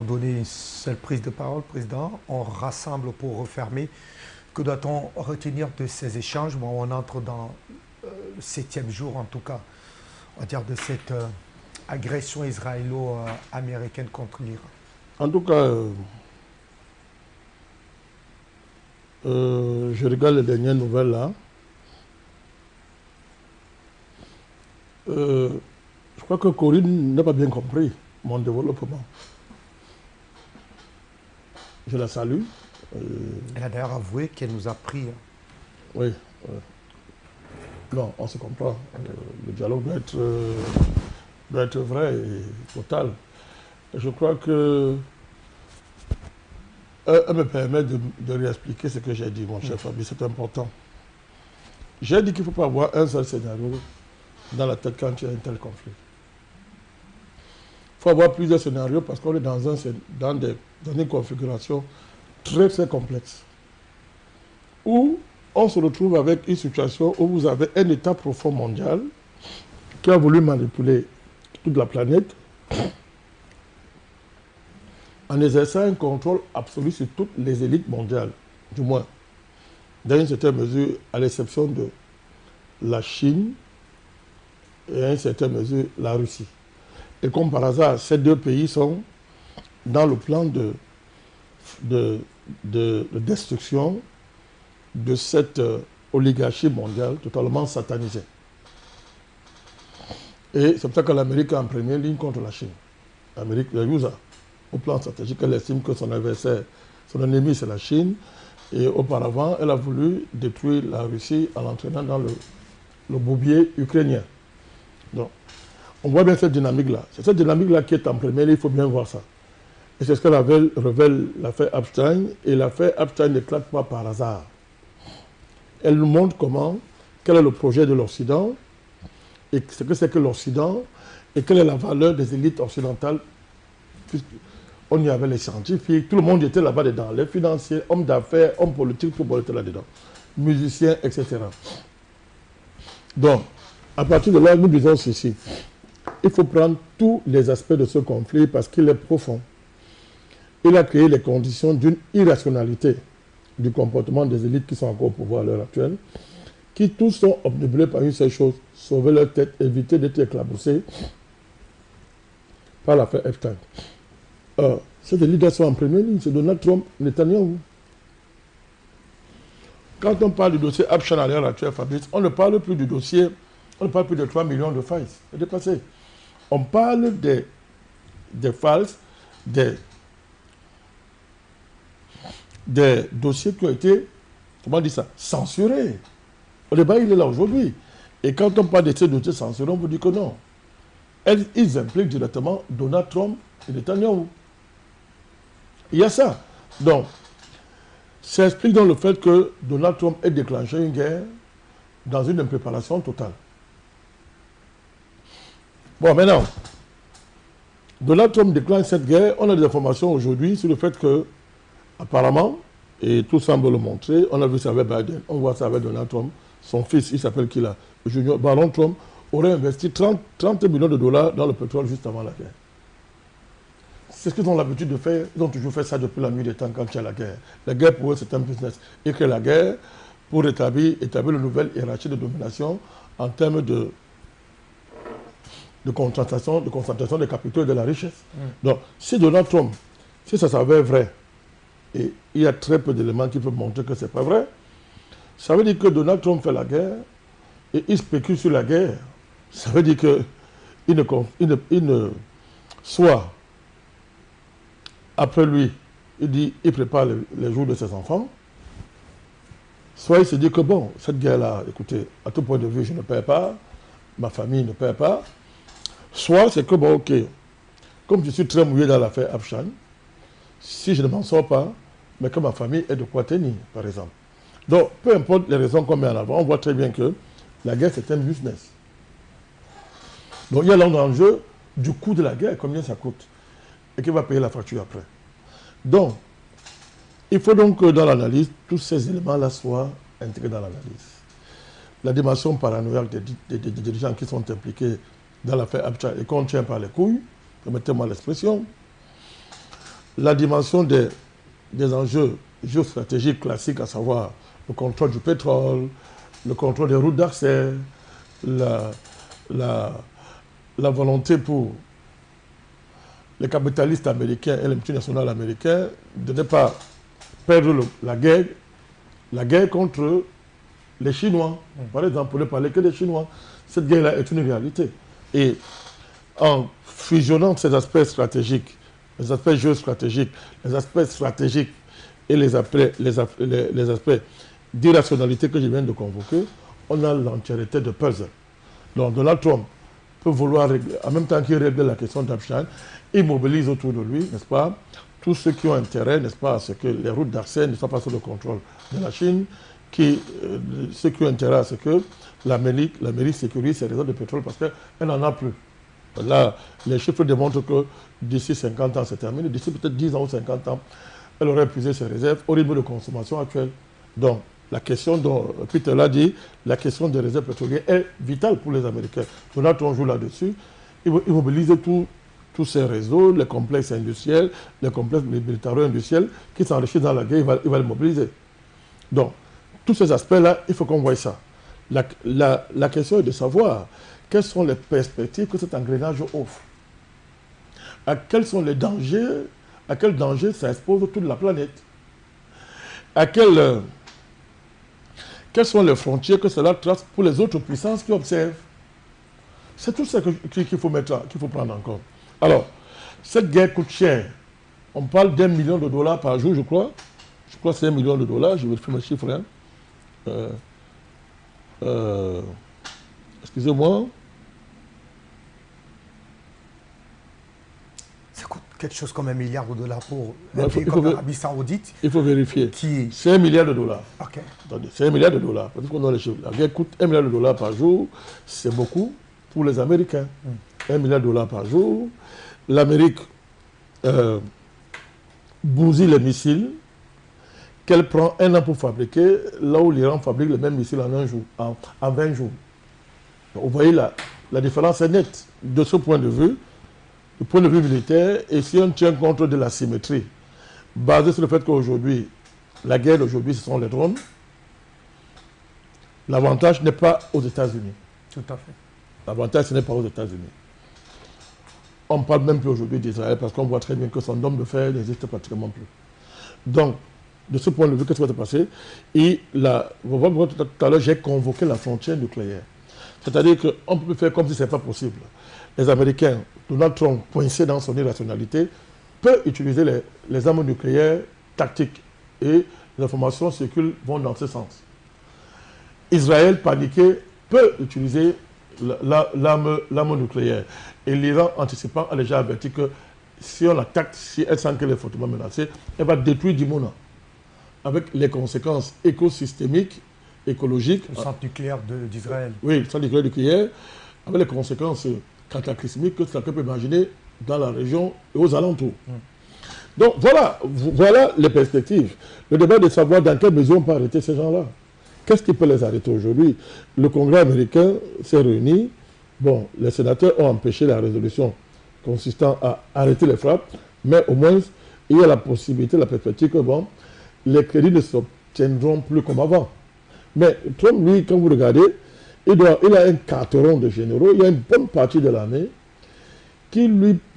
Donner une seule prise de parole, Président. On rassemble pour refermer. Que doit-on retenir de ces échanges? Bon, on entre dans le 7e jour, en tout cas, on va dire, de cette agression israélo-américaine contre l'Iran. En tout cas, je regarde les dernières nouvelles là. Je crois que Corinne n'a pas bien compris mon développement. Je la salue. Elle a d'ailleurs avoué qu'elle nous a pris. Oui. Non, on se comprend. Le dialogue doit être vrai et total. Je crois que elle me permet de réexpliquer ce que j'ai dit, mon cher Fabi, c'est important. J'ai dit qu'il ne faut pas avoir un seul scénario dans la tête quand il y a un tel conflit. Il faut avoir plusieurs scénarios parce qu'on est dans une configuration très très complexe où on se retrouve avec une situation où vous avez un État profond mondial qui a voulu manipuler toute la planète en exerçant un contrôle absolu sur toutes les élites mondiales, du moins, dans une certaine mesure, à l'exception de la Chine et à une certaine mesure la Russie. Et comme par hasard, ces deux pays sont dans le plan de destruction de cette oligarchie mondiale totalement satanisée. Et c'est pour ça que l'Amérique est en première ligne contre la Chine. L'Amérique, la USA, au plan stratégique, elle estime que son adversaire, son ennemi, c'est la Chine. Et auparavant, elle a voulu détruire la Russie en l'entraînant dans le bourbier ukrainien. Donc, on voit bien cette dynamique-là. C'est cette dynamique-là qui est en première ligne, il faut bien voir ça. Et c'est ce que révèle l'affaire Epstein. Et l'affaire Epstein n'éclate pas par hasard. Elle nous montre quel est le projet de l'Occident, et ce que c'est que l'Occident, et quelle est la valeur des élites occidentales. On y avait les scientifiques, tout le monde était là-bas dedans, les financiers, hommes d'affaires, hommes politiques, tout le monde était là-dedans, musiciens, etc. Donc, à partir de là, nous disons ceci. Il faut prendre tous les aspects de ce conflit parce qu'il est profond. Il a créé les conditions d'une irrationalité du comportement des élites qui sont encore au pouvoir à l'heure actuelle, qui tous sont obnubilés par une seule chose, sauver leur tête, éviter d'être éclaboussés par l'affaire Epstein. Ces élites sont en première ligne, c'est Donald Trump, Netanyahu. Quand on parle du dossier Epstein à l'heure actuelle, Fabrice, on ne parle plus du dossier, on ne parle plus de 3 millions de failles, c'est dépassé. On parle des failles, des dossiers qui ont été, comment on dit ça, censurés. Le débat, il est là aujourd'hui. Et quand on parle de ces dossiers censurés, on vous dit que non. Ils impliquent directement Donald Trump et Netanyahu. Il y a ça. Donc, ça explique dans le fait que Donald Trump ait déclenché une guerre dans une impréparation totale. Bon, maintenant, Donald Trump déclenche cette guerre. On a des informations aujourd'hui sur le fait que, apparemment, et tout semble le montrer, on a vu ça avec Biden, on voit ça avec Donald Trump, son fils, il s'appelle qui là, Junior Baron Trump, aurait investi 30 millions de dollars dans le pétrole juste avant la guerre. C'est ce qu'ils ont l'habitude de faire. Ils ont toujours fait ça depuis la nuit des temps quand il y a la guerre. La guerre pour eux, c'est un business. Ils créent la guerre pour établir une nouvelle hiérarchie de domination en termes de concentration des capitaux et de la richesse. Donc, si Donald Trump, si ça s'avère vrai, et il y a très peu d'éléments qui peuvent montrer que ce n'est pas vrai, ça veut dire que Donald Trump fait la guerre et il spécule sur la guerre. Ça veut dire qu'il soit après lui, il prépare les jours de ses enfants, soit il se dit que bon, cette guerre-là, écoutez, à tout point de vue, je ne perds pas, ma famille ne perd pas, soit c'est que bon, ok, comme je suis très mouillé dans l'affaire Epstein, si je ne m'en sors pas, mais que ma famille ait de quoi tenir, par exemple. Donc, peu importe les raisons qu'on met en avant, on voit très bien que la guerre, c'est un business. Donc, il y a l'enjeu du coût de la guerre, combien ça coûte, et qui va payer la facture après. Donc, il faut donc que dans l'analyse, tous ces éléments-là soient intégrés dans l'analyse. La dimension paranoïaque des dirigeants qui sont impliqués dans l'affaire Epstein et qu'on tient par les couilles, permettez-moi l'expression. la dimension des enjeux géostratégiques classiques, à savoir le contrôle du pétrole, le contrôle des routes d'accès, la volonté pour les capitalistes américains et les multinationales américains de ne pas perdre la guerre contre les Chinois. Par exemple, pour ne parler que des Chinois, cette guerre-là est une réalité. Et en fusionnant ces aspects stratégiques, les aspects géostratégiques, les aspects stratégiques et les aspects d'irrationalité que je viens de convoquer, on a l'entièreté de puzzle. Donc Donald Trump peut vouloir régler, en même temps qu'il règle la question d'Epstein, il mobilise autour de lui, n'est-ce pas, tous ceux qui ont intérêt, n'est-ce pas, à ce que les routes d'accès ne soient pas sous le contrôle de la Chine, ceux qui ont intérêt à ce que l'Amérique sécurise ses réserves de pétrole parce qu'elle n'en a plus. Là, les chiffres démontrent que d'ici 50 ans, c'est terminé. D'ici peut-être 10 ans ou 50 ans, elle aurait épuisé ses réserves au rythme de consommation actuelle. Donc, la question dont Peter l'a dit, la question des réserves pétrolières est vitale pour les Américains. Donald Trump joue là-dessus. Il mobilise tous ces réseaux, les complexes industriels, les complexes militaro-industriels qui s'enrichissent dans la guerre, il va les mobiliser. Donc, tous ces aspects-là, il faut qu'on voie ça. La question est de savoir quelles sont les perspectives que cet engrenage offre. Quels sont les dangers, à quel danger ça expose toute la planète. Quelles sont les frontières que cela trace pour les autres puissances qui observent. C'est tout ça qu'il faut prendre en compte. Alors, cette guerre coûte cher. On parle d'1 million de dollars par jour, je crois. Je crois que c'est 1 million de dollars, je vais faire mes chiffres. Hein. Excusez-moi. Ça coûte quelque chose comme $1 milliard pour un pays comme l'Arabie Saoudite. Il faut vérifier. C'est 1 milliard de dollars. Ok. C'est 1 milliard de dollars. Parce qu'on a les chiffres. La guerre coûte 1 milliard de dollars par jour. C'est beaucoup pour les Américains. 1 milliard de dollars par jour. L'Amérique bousille les missiles qu'elle prend 1 an pour fabriquer, là où l'Iran fabrique les mêmes missiles en 1 jour, en 20 jours. Donc, vous voyez, la différence est nette de ce point de vue. Du point de vue militaire, et si on tient compte de la symétrie, basée sur le fait qu'aujourd'hui, la guerre d'aujourd'hui, ce sont les drones, l'avantage n'est pas aux États-Unis. Tout à fait. L'avantage, ce n'est pas aux États-Unis. On ne parle même plus aujourd'hui d'Israël parce qu'on voit très bien que son homme de fer n'existe pratiquement plus. Donc, de ce point de vue, qu'est-ce qui va se passer? Et là, vous voyez, tout à l'heure, j'ai convoqué la frontière nucléaire. C'est-à-dire qu'on peut faire comme si ce n'est pas possible. Les Américains, Donald Trump, coincé dans son irrationalité, peut utiliser les armes nucléaires tactiques. Et les informations circulent, vont dans ce sens. Israël, paniqué, peut utiliser l'arme nucléaire. Et l'Iran, anticipant, a déjà averti que si on l'attaque, si elle sent qu'elle est fortement menacée, elle va détruire Dimona. Avec les conséquences écosystémiques, écologiques. Le centre nucléaire d'Israël. Oui, le centre nucléaire, avec les conséquences cataclysmiques que ça peut imaginer dans la région et aux alentours. Donc voilà les perspectives. Le débat de savoir dans quelle mesure on peut arrêter ces gens-là. Qu'est-ce qui peut les arrêter aujourd'hui? Le Congrès américain s'est réuni. Bon, les sénateurs ont empêché la résolution consistant à arrêter les frappes, mais au moins, il y a la possibilité, la perspective que bon, les crédits ne s'obtiendront plus comme avant. Mais Trump, lui, quand vous regardez, il a un carteron de généraux, il y a une bonne partie de l'armée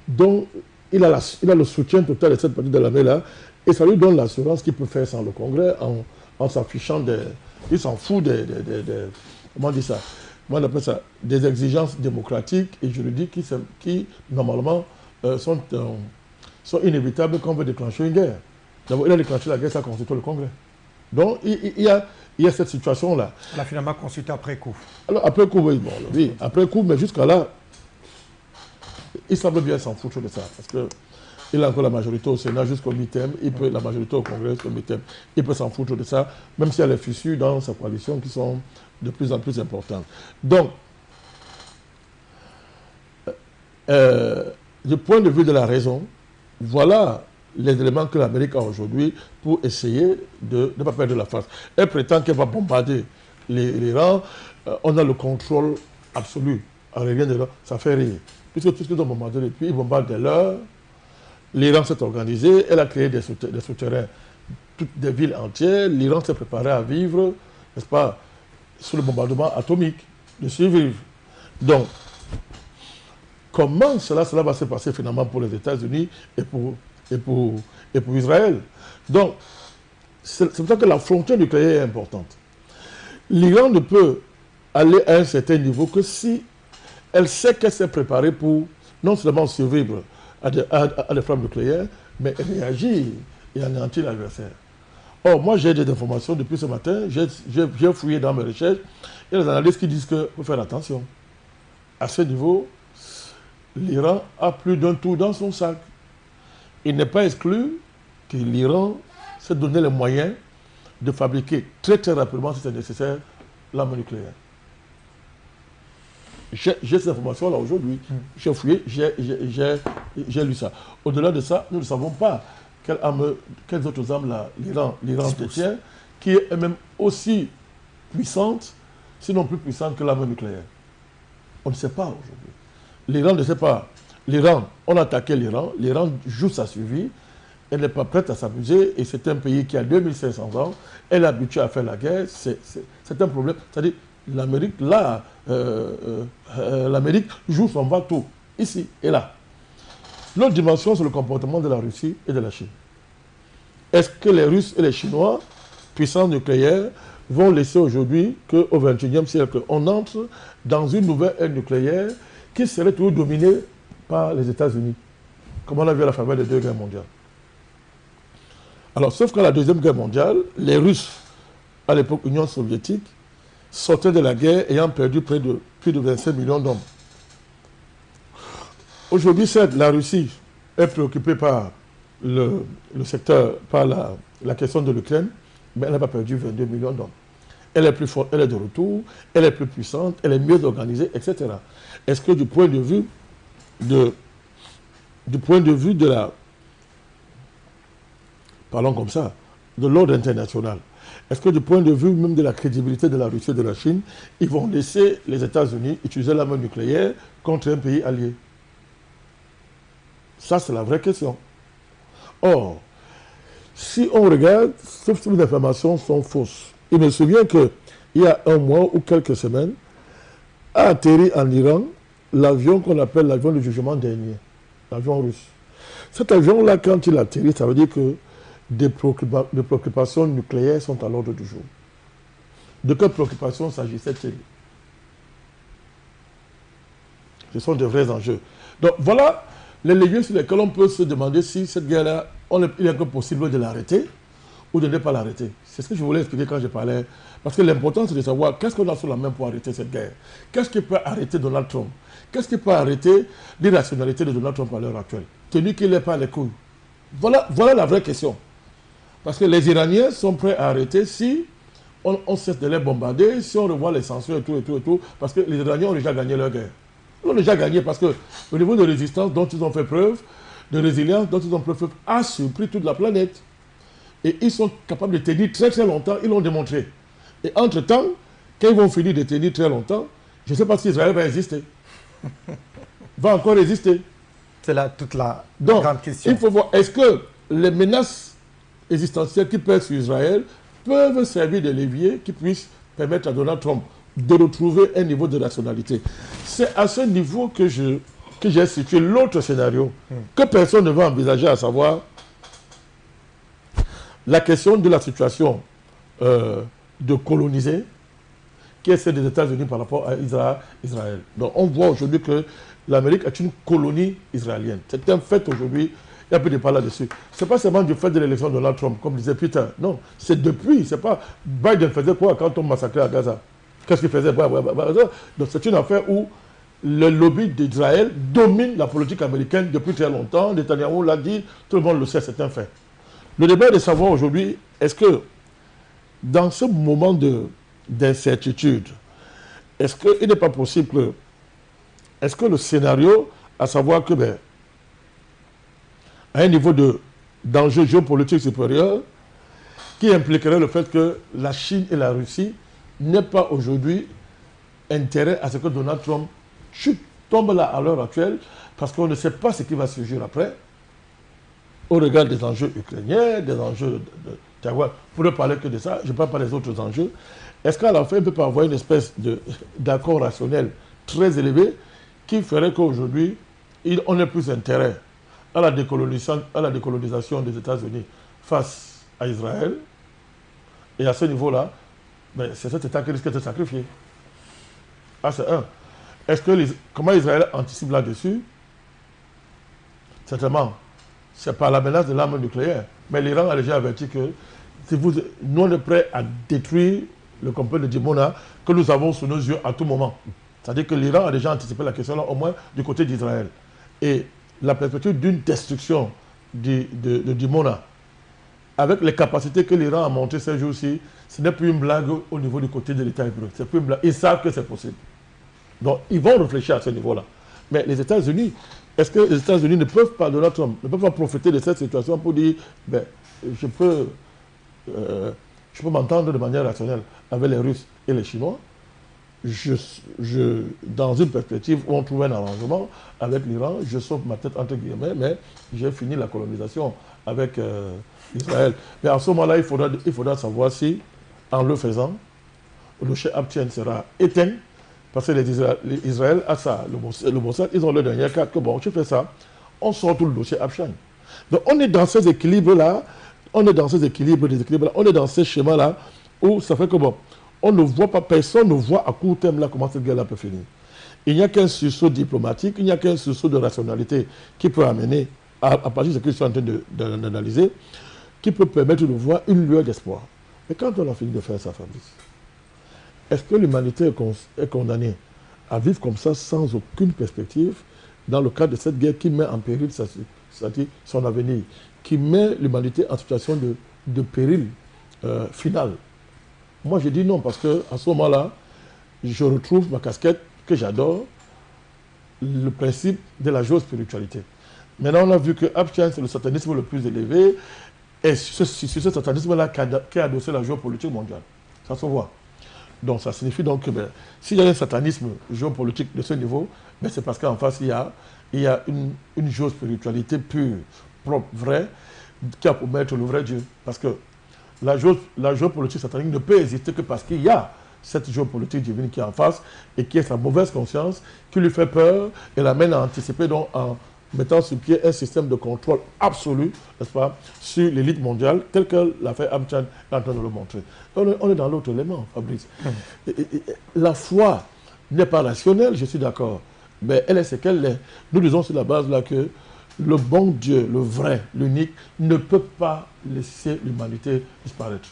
dont il a le soutien total de cette partie de l'armée-là, et ça lui donne l'assurance qu'il peut faire sans le Congrès en s'affichant il s'en fout comment on dit ça? Comment on appelle ça? Des exigences démocratiques et juridiques qui normalement, sont inévitables quand on veut déclencher une guerre. D'abord, il a déclenché la guerre, ça constitue le Congrès. Donc, il y a cette situation-là. Elle a finalement consulté après coup. Alors, après coup, oui, après coup, mais jusqu'à là, il semble bien s'en foutre de ça. Parce qu'il a encore la majorité au Sénat jusqu'au mi-terme, la majorité au Congrès jusqu'au mi-terme. Il peut s'en foutre de ça, même s'il y a les fissures dans sa coalition qui sont de plus en plus importantes. Donc, du point de vue de la raison, voilà les éléments que l'Amérique a aujourd'hui pour essayer de ne pas perdre la face. Elle prétend qu'elle va bombarder l'Iran. On a le contrôle absolu. Rien de là, ça fait rire. Puisque tout ce qu'ils ont bombardé depuis, ils bombardent des leurs. l'Iran s'est organisé, elle a créé des souterrains, toutes des villes entières. L'Iran s'est préparé à vivre, n'est-ce pas, sous le bombardement atomique, de survivre. Donc, comment cela va se passer finalement pour les États-Unis et pour Israël? Donc, c'est pour ça que la frontière nucléaire est importante. L'Iran ne peut aller à un certain niveau que si elle sait qu'elle s'est préparée pour non seulement survivre à des frappes nucléaires, mais réagir et anéantir l'adversaire. Or, moi j'ai des informations depuis ce matin, j'ai fouillé dans mes recherches, il y a des analystes qui disent qu'il faut faire attention. À ce niveau, l'Iran a plus d'un tour dans son sac. Il n'est pas exclu que l'Iran s'est donné les moyens de fabriquer très très rapidement, si c'est nécessaire, l'arme nucléaire. J'ai cette information-là aujourd'hui. J'ai fouillé, j'ai lu ça. Au-delà de ça, nous ne savons pas quelles autres armes l'Iran détient, qui est même aussi puissante, sinon plus puissante que l'arme nucléaire. On ne sait pas aujourd'hui. L'Iran ne sait pas. L'Iran, on a attaqué l'Iran joue sa survie, elle n'est pas prête à s'amuser, et c'est un pays qui a 2500 ans, elle est habituée à faire la guerre, c'est un problème. C'est-à-dire, l'Amérique, là, l'Amérique joue son bateau, ici et là. L'autre dimension, c'est le comportement de la Russie et de la Chine. Est-ce que les Russes et les Chinois, puissants nucléaires, vont laisser aujourd'hui qu'au XXIe siècle, on entre dans une nouvelle ère nucléaire qui serait toujours dominée par les États-Unis, comme on a vu à la faveur des deux guerres mondiales. Alors, sauf qu'à la Deuxième Guerre mondiale, les Russes, à l'époque Union soviétique, sortaient de la guerre ayant perdu plus de 25 millions d'hommes. Aujourd'hui, certes, la Russie est préoccupée par le secteur, par la question de l'Ukraine, mais elle n'a pas perdu 22 millions d'hommes. Elle est plus forte, elle est de retour, elle est plus puissante, elle est mieux organisée, etc. Est-ce que du point de vue de la... Parlons comme ça, de l'ordre international, est-ce que du point de vue même de la crédibilité de la Russie et de la Chine, ils vont laisser les États-Unis utiliser l'arme nucléaire contre un pays allié? Ça, c'est la vraie question. Or, si on regarde, sauf si les informations sont fausses, il me souvient qu'il y a un mois ou quelques semaines, a atterri en Iran l'avion qu'on appelle l'avion de jugement dernier, l'avion russe. Cet avion-là, quand il atterrit, ça veut dire que des préoccupations nucléaires sont à l'ordre du jour. De quelles préoccupations s'agissait-il? Ce sont de vrais enjeux. Donc voilà les leviers sur lesquels on peut se demander si cette guerre-là, il est encore possible de l'arrêter ou de ne pas l'arrêter. C'est ce que je voulais expliquer quand je parlais. Parce que l'important, c'est de savoir qu'est-ce qu'on a sur la main pour arrêter cette guerre. Qu'est-ce qui peut arrêter Donald Trump? Qu'est-ce qui peut arrêter l'irrationalité de Donald Trump à l'heure actuelle? Tenu qu'il n'est pas les couilles. Voilà la vraie question. Parce que les Iraniens sont prêts à arrêter si on cesse de les bombarder, si on revoit les sanctions et tout, parce que les Iraniens ont déjà gagné leur guerre. Ils ont déjà gagné parce que le niveau de résistance dont ils ont fait preuve, de résilience dont ils ont fait preuve, a surpris toute la planète. Et ils sont capables de tenir très très longtemps, ils l'ont démontré. Et entre-temps, quand ils vont finir de tenir très longtemps, je ne sais pas si Israël va exister. Va encore résister. C'est là toute la grande question. Il faut voir, est-ce que les menaces existentielles qui pèsent sur Israël peuvent servir de levier qui puisse permettre à Donald Trump de retrouver un niveau de rationalité? C'est à ce niveau que j'ai situé l'autre scénario que personne ne va envisager, à savoir la question de la situation de coloniser, qui est celle des États-Unis par rapport à Israël. Donc on voit aujourd'hui que l'Amérique est une colonie israélienne. C'est un fait aujourd'hui, il y a peu de parler là-dessus. Ce n'est pas seulement du fait de l'élection de Donald Trump, comme disait Peter. Non, c'est depuis, c'est pas... Biden faisait quoi quand on massacrait à Gaza? Qu'est-ce qu'il faisait? Donc c'est une affaire où le lobby d'Israël domine la politique américaine depuis très longtemps. Netanyahu l'a dit, tout le monde le sait, c'est un fait. Le débat est de savoir aujourd'hui, est-ce que dans ce moment d'incertitude, est-ce qu'il n'est pas possible que... Est-ce que le scénario, à savoir que, à un niveau d'enjeu géopolitique supérieur, qui impliquerait le fait que la Chine et la Russie n'aient pas aujourd'hui intérêt à ce que Donald Trump tombe là à l'heure actuelle, parce qu'on ne sait pas ce qui va surgir après. au regard des enjeux ukrainiens, des enjeux de Taïwan, pour ne parler que de ça, je ne parle pas des autres enjeux, est-ce qu'à la fin, on ne peut pas avoir une espèce d'accord rationnel très élevé qui ferait qu'aujourd'hui, on n'ait plus intérêt à la décolonisation des États-Unis face à Israël, et à ce niveau-là, ben, c'est cet État qui risque de sacrifier. Ah, c'est un. Comment Israël anticipe là-dessus? Certainement, c'est par la menace de l'arme nucléaire. Mais l'Iran a déjà averti que nous on est prêts à détruire le complexe de Dimona que nous avons sous nos yeux à tout moment. C'est-à-dire que l'Iran a déjà anticipé la question là, au moins du côté d'Israël. Et la perspective d'une destruction de Dimona, avec les capacités que l'Iran a montrées ces jours-ci, ce n'est plus une blague au niveau du côté de l'État hébreu. C'est plus une blague. Ils savent que c'est possible. Donc, ils vont réfléchir à ce niveau-là. Mais les États-Unis, est-ce que les États-Unis ne peuvent pas, Donald Trump, ne peuvent pas profiter de cette situation pour dire, ben, je peux m'entendre de manière rationnelle avec les Russes et les Chinois, dans une perspective où on trouve un arrangement avec l'Iran, je sauve ma tête entre guillemets, mais j'ai fini la colonisation avec Israël. Mais à ce moment-là, il faudra savoir si, en le faisant, le chef Abtien sera éteint, parce que l'Israël a ça, le Mossad, ils ont le dernier cas que bon, tu fais ça, on sort tout le dossier Abtien. Donc on est dans ces équilibres-là, on est dans ces déséquilibres-là, on est dans ces schémas-là, où ça fait que bon, on ne voit pas, personne ne voit à court terme là comment cette guerre-là peut finir. Il n'y a qu'un sursaut diplomatique, il n'y a qu'un sursaut de rationalité qui peut amener, à partir de ce que je suis en train d'analyser, qui peut permettre de voir une lueur d'espoir. Mais quand on a fini de faire ça, Fabrice, est-ce que l'humanité est condamnée à vivre comme ça sans aucune perspective dans le cadre de cette guerre qui met en péril son avenir, qui met l'humanité en situation de péril final? Moi, je dis non, parce qu'à ce moment-là, je retrouve ma casquette que j'adore, le principe de la géospiritualité. Maintenant, on a vu que Abtien, c'est le satanisme le plus élevé, et c'est ce satanisme-là qui a adossé la géopolitique mondiale. Ça se voit. Donc, ça signifie donc que s'il y a un satanisme géopolitique de ce niveau, c'est parce qu'en face, il y a une géospiritualité pure, propre, vraie, qui a pour mettre le vrai Dieu. Parce que la géopolitique satanique ne peut exister que parce qu'il y a cette géopolitique divine qui est en face et qui est sa mauvaise conscience, qui lui fait peur et l'amène à anticiper donc en mettant sur pied un système de contrôle absolu, n'est-ce pas, sur l'élite mondiale, tel que l'a fait Abtien est en train de le montrer. On est dans l'autre élément, Fabrice. La foi n'est pas rationnelle, je suis d'accord, mais elle est ce qu'elle est. Nous disons sur la base là que le bon Dieu, le vrai, l'unique, ne peut pas laisser l'humanité disparaître.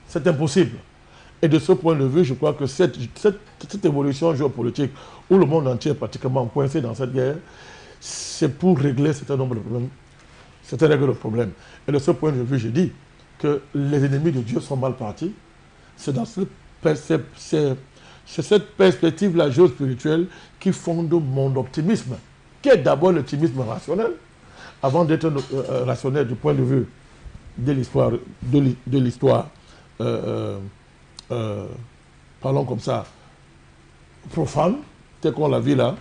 C'est impossible. Et de ce point de vue, je crois que cette évolution géopolitique, où le monde entier est pratiquement coincé dans cette guerre, c'est pour régler un certain nombre de problèmes. C'est un règle de problème. Et de ce point de vue, je dis que les ennemis de Dieu sont mal partis. C'est dans cette perspective-là géospirituelle qui fonde mon optimisme, qui est d'abord l'optimisme rationnel, avant d'être rationnel du point de vue de l'histoire, parlons comme ça, profane, tel qu'on l'a vu là.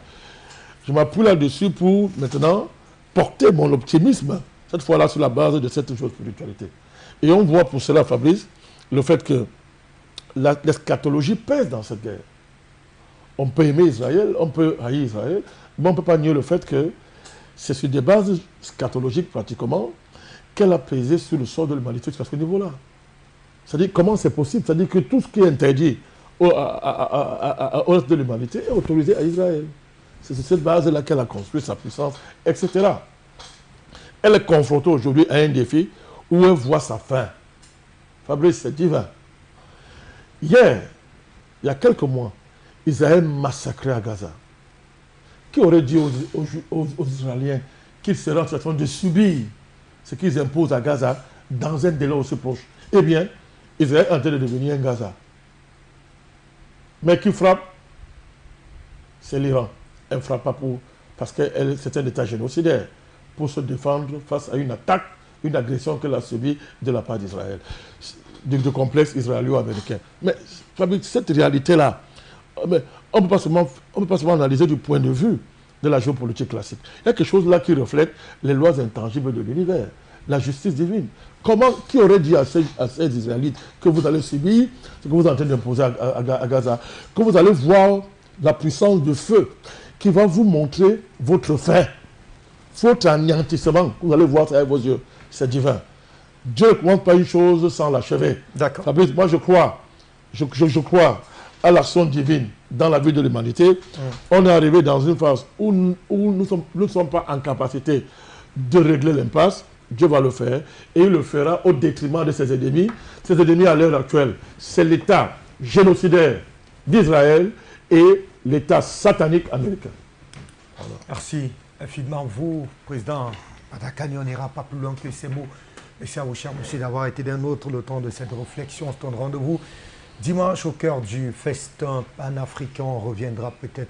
Je m'appuie là-dessus pour maintenant porter mon optimisme, cette fois-là sur la base de cette spiritualité. Et on voit pour cela, Fabrice, le fait que l'eschatologie pèse dans cette guerre. On peut aimer Israël, on peut haïr Israël, mais on ne peut pas nier le fait que c'est sur des bases scatologiques pratiquement qu'elle a pesé sur le sort de l'humanité jusqu'à ce niveau-là. C'est-à-dire, comment c'est possible? C'est-à-dire que tout ce qui est interdit au reste de l'humanité est autorisé à Israël. C'est sur cette base-là qu'elle a construit sa puissance, etc. Elle est confrontée aujourd'hui à un défi où elle voit sa fin. Fabrice, c'est divin. Hier, il y a quelques mois, Israël massacrait à Gaza. Qui aurait dit aux Israéliens qu'ils seraient en situation de subir ce qu'ils imposent à Gaza dans un délai aussi proche? Eh bien, Israël est en train de devenir un Gaza. Mais qui frappe? C'est l'Iran. Elle ne frappe pas parce que c'est un État génocidaire, pour se défendre face à une attaque, une agression qu'elle a subie de la part d'Israël, du complexe israélo-américain. Mais cette réalité-là, on ne peut pas seulement analyser du point de vue de la géopolitique classique. Il y a quelque chose là qui reflète les lois intangibles de l'univers. la justice divine. Qui aurait dit à ces Israélites que vous allez subir ce que vous êtes en train d'imposer à Gaza, que vous allez voir la puissance de feu qui va vous montrer votre fin, votre anéantissement, vous allez voir ça avec vos yeux, c'est divin. Dieu ne commence pas une chose sans l'achever. D'accord. Moi je crois à l'action divine dans la vie de l'humanité. On est arrivé dans une phase où nous ne sommes pas en capacité de régler l'impasse. Dieu va le faire et il le fera au détriment de ses ennemis. Ses ennemis à l'heure actuelle, c'est l'État génocidaire d'Israël et l'État satanique américain. Voilà. Merci infiniment. Vous, Président Adakani, on n'ira pas plus loin que ces mots. Merci à vous, cher monsieur, d'avoir été d'un autre le temps de cette réflexion. On se donne rendez-vous dimanche au cœur du festin panafricain. On reviendra peut-être